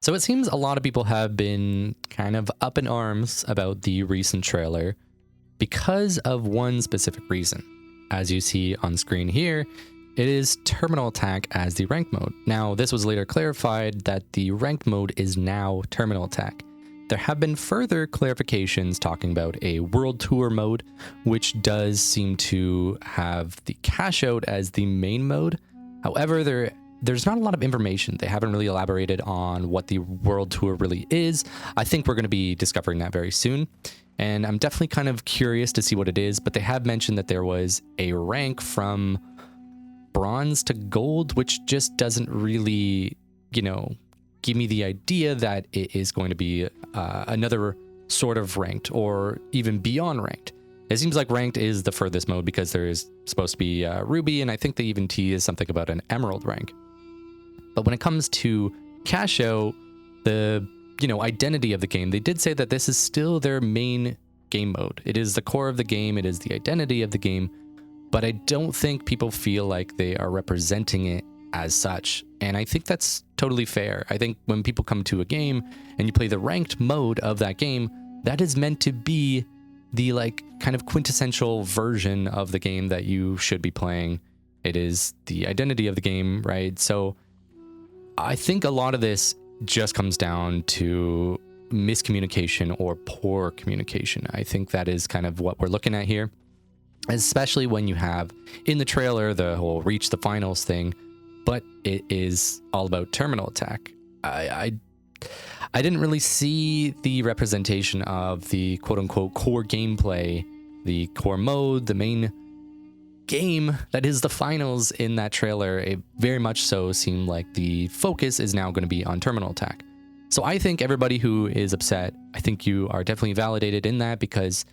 So it seems a lot of people have been kind of up in arms about the recent trailer because of one specific reason. As you see on screen here, it is Terminal Attack as the ranked mode. Now, this was later clarified that the ranked mode is now Terminal Attack. There have been further clarifications talking about a World Tour mode, which does seem to have the cash out as the main mode. However, there's not a lot of information. They haven't really elaborated on what the World Tour really is. I think we're going to be discovering that very soon. And I'm definitely kind of curious to see what it is, but they have mentioned that there was a rank from bronze to gold, which just doesn't really, give me the idea that it is going to be another sort of ranked or even beyond ranked. It seems like ranked is the furthest mode because there is supposed to be ruby, and I think they even tease something about an emerald rank. But when it comes to cash out, the identity of the game, they did say that this is still their main game mode. It is the core of the game. It is the identity of the game. But I don't think people feel like they are representing it as such. And I think that's totally fair. I think when people come to a game and you play the ranked mode of that game, that is meant to be the kind of quintessential version of the game that you should be playing. It is the identity of the game, right? So I think a lot of this just comes down to miscommunication or poor communication. I think that is kind of what we're looking at here, especially when you have in the trailer the whole reach the finals thing, but it is all about Terminal Attack. I didn't really see the representation of the quote-unquote core gameplay, the core mode, the main game that is the finals in that trailer. It very much so seemed like the focus is now going to be on Terminal Attack. So I think everybody who is upset, I think you are definitely validated in that, because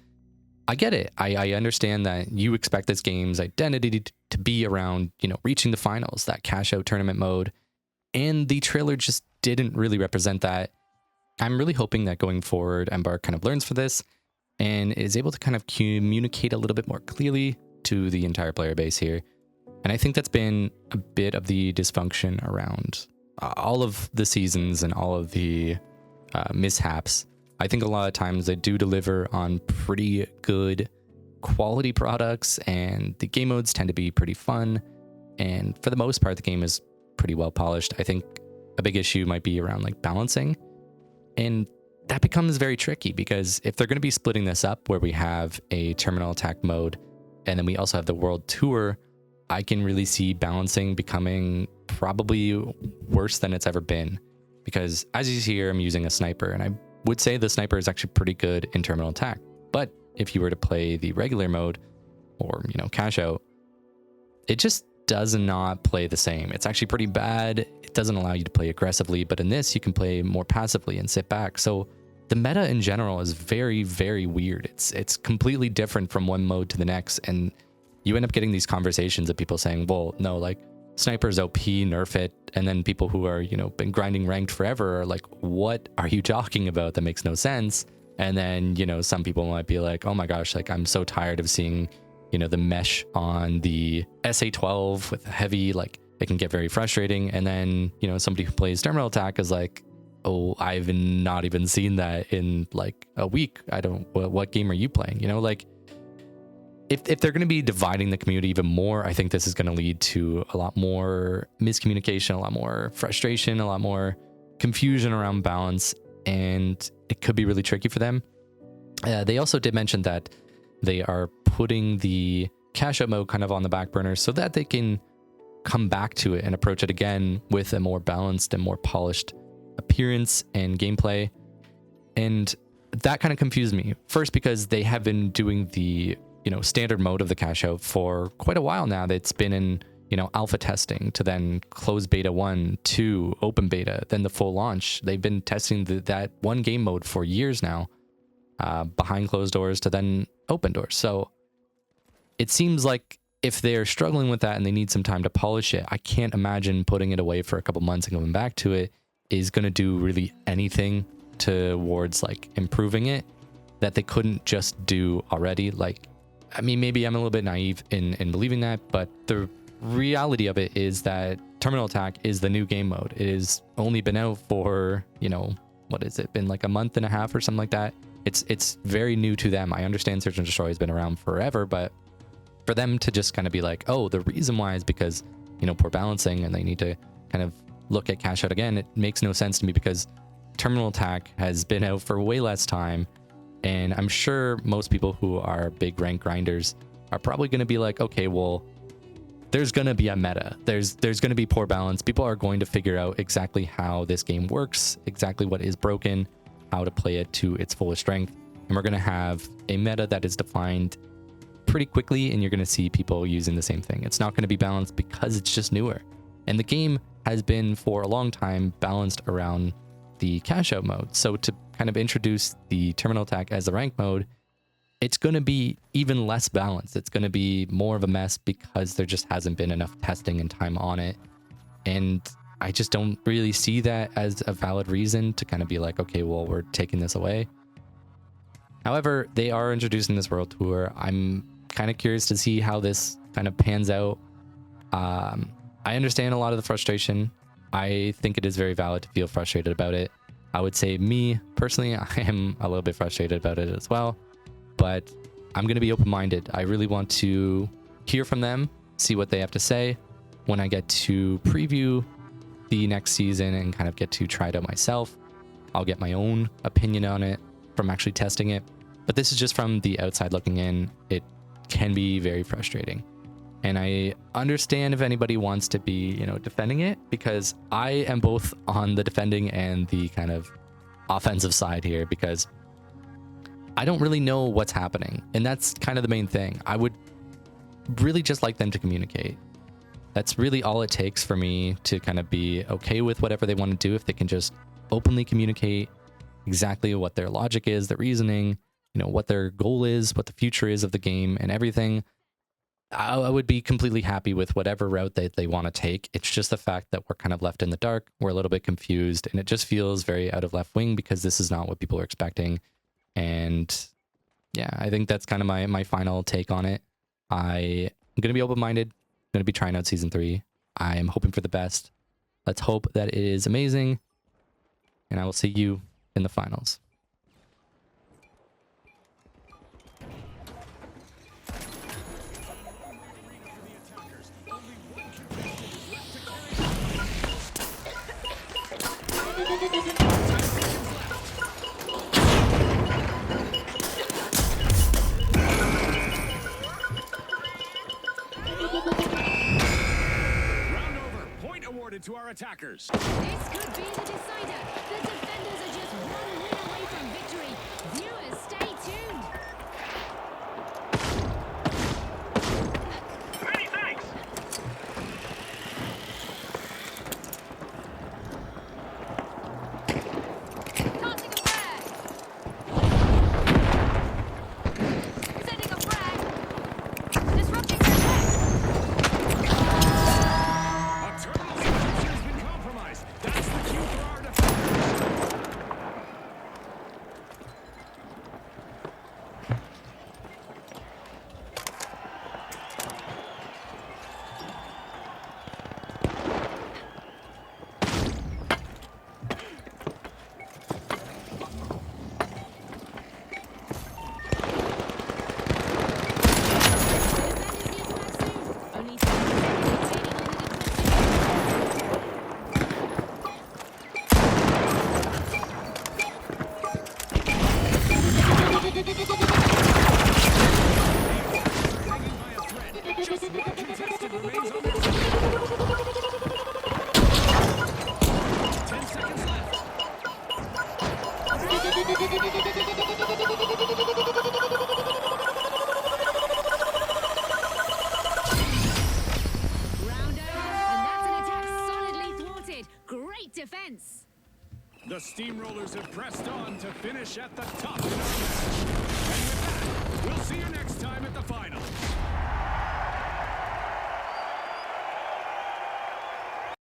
I get it. I understand that you expect this game's identity to be around, reaching the finals, that cash out tournament mode. And the trailer just didn't really represent that. I'm really hoping that going forward, Embark kind of learns from this and is able to kind of communicate a little bit more clearly to the entire player base here. And I think that's been a bit of the dysfunction around all of the seasons and all of the mishaps. I think a lot of times they do deliver on pretty good quality products, and the game modes tend to be pretty fun. And for the most part, the game is pretty well polished. I think a big issue might be around balancing. And that becomes very tricky, because if they're going to be splitting this up where we have a Terminal Attack mode and then we also have the World Tour, I can really see balancing becoming probably worse than it's ever been. Because as you see here, I'm using a sniper, and I would say the sniper is actually pretty good in Terminal Attack. But if you were to play the regular mode or, cash out, it just does not play the same. It's actually pretty bad. It doesn't allow you to play aggressively, but in this you can play more passively and sit back. So the meta in general is very, very weird. It's completely different from one mode to the next, and you end up getting these conversations of people saying, well, no, sniper's OP, nerf it. And then people who are, been grinding ranked forever are like, what are you talking about? That makes no sense. And then, some people might be like, oh my gosh, I'm so tired of seeing, the mesh on the SA-12 with heavy, it can get very frustrating. And then, somebody who plays Terminal Attack is like, oh, I've not even seen that in a week. What game are you playing? If they're going to be dividing the community even more, I think this is going to lead to a lot more miscommunication, a lot more frustration, a lot more confusion around balance, and it could be really tricky for them. They also did mention that they are putting the cash out mode kind of on the back burner so that they can come back to it and approach it again with a more balanced and more polished appearance and gameplay. And that kind of confused me. First, because they have been doing the standard mode of the cash out for quite a while now. That's been in, alpha testing, to then closed beta 1, 2, open beta, then the full launch. They've been testing that one game mode for years now, behind closed doors to then open doors. So it seems like if they're struggling with that and they need some time to polish it, I can't imagine putting it away for a couple months and coming back to it is going to do really anything towards improving it that they couldn't just do already. Maybe I'm a little bit naive in believing that, but the reality of it is that Terminal Attack is the new game mode. It has only been out for, you know, what has it been, like a month and a half or something like that. It's very new to them. I understand Search and Destroy has been around forever, but for them to just kind of be like, oh, the reason why is because, you know, poor balancing and they need to kind of look at cash out again, it makes no sense to me, because Terminal Attack has been out for way less time, and I'm sure most people who are big rank grinders are probably going to be like, okay, well, there's going to be a meta. There's going to be poor balance. People are going to figure out exactly how this game works, exactly what is broken, how to play it to its fullest strength. And we're going to have a meta that is defined pretty quickly, and you're going to see people using the same thing. It's not going to be balanced because it's just newer. And the game has been for a long time balanced around the cash out mode. So to kind of introduce the Terminal Attack as the rank mode, it's going to be even less balanced. It's going to be more of a mess because there just hasn't been enough testing and time on it. And I just don't really see that as a valid reason to kind of be like, okay, well, we're taking this away. However, they are introducing this world tour. I'm kind of curious to see how this kind of pans out. I understand a lot of the frustration. I think it is very valid to feel frustrated about it. I would say me personally, I am a little bit frustrated about it as well, but I'm going to be open-minded. I really want to hear from them, see what they have to say. When I get to preview the next season and kind of get to try it out myself, I'll get my own opinion on it from actually testing it. But this is just from the outside looking in. It can be very frustrating. And I understand if anybody wants to be, you know, defending it, because I am both on the defending and the kind of offensive side here, because I don't really know what's happening. And that's kind of the main thing. I would really just like them to communicate. That's really all it takes for me to kind of be okay with whatever they want to do. If they can just openly communicate exactly what their logic is, their reasoning, you know, what their goal is, what the future is of the game and everything, I would be completely happy with whatever route that they want to take. It's just the fact that we're kind of left in the dark. We're a little bit confused, and it just feels very out of left wing because this is not what people are expecting. And yeah, I think that's kind of my final take on it. I'm going to be open-minded. I'm going to be trying out season 3. I'm hoping for the best. Let's hope that it is amazing. And I will see you in the finals. To our attackers. This could be the decider. The defenders are just one win away from victory. Viewers, stay tuned. Many thanks. Tossing a frag. Sending a frag. Disrupting their attack. That's the cue for our defense. Defense. The Steamrollers have pressed on to finish at the top in our match. And with that, we'll see you next time at the finals.